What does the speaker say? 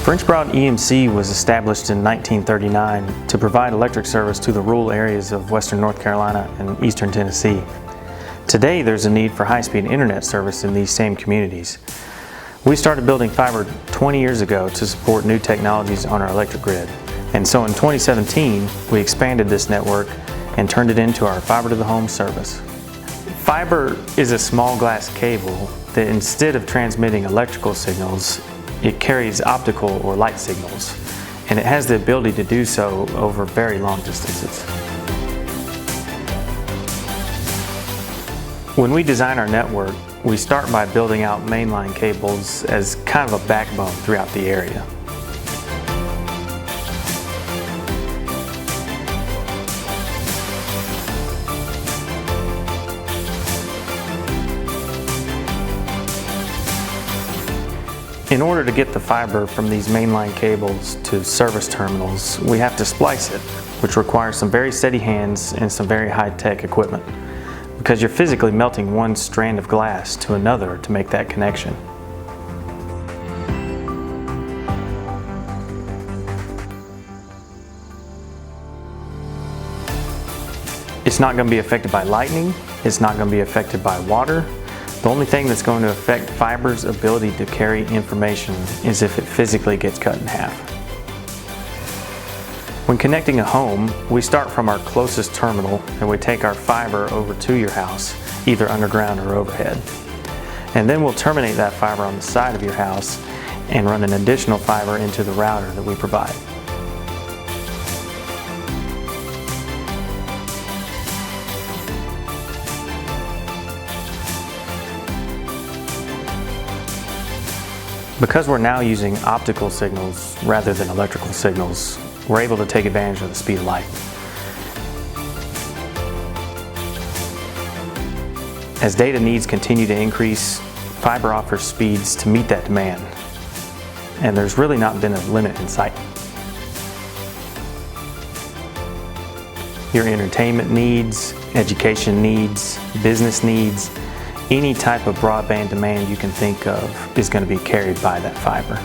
French Broad EMC was established in 1939 to provide electric service to the rural areas of western North Carolina and eastern Tennessee. Today there's a need for high-speed internet service in these same communities. We started building fiber 20 years ago to support new technologies on our electric grid. And so in 2017 we expanded this network and turned it into our fiber to the home service. Fiber is a small glass cable that instead of transmitting electrical signals, it carries optical or light signals, and it has the ability to do so over very long distances. When we design our network, we start by building out mainline cables as kind of a backbone throughout the area. In order to get the fiber from these mainline cables to service terminals, we have to splice it, which requires some very steady hands and some very high-tech equipment, because you're physically melting one strand of glass to another to make that connection. It's not going to be affected by lightning, it's not going to be affected by water. The only thing that's going to affect fiber's ability to carry information is if it physically gets cut in half. When connecting a home, we start from our closest terminal and we take our fiber over to your house, either underground or overhead. And then we'll terminate that fiber on the side of your house and run an additional fiber into the router that we provide. Because we're now using optical signals rather than electrical signals, we're able to take advantage of the speed of light. As data needs continue to increase, fiber offers speeds to meet that demand, and there's really not been a limit in sight. Your entertainment needs, education needs, business needs, any type of broadband demand you can think of is going to be carried by that fiber.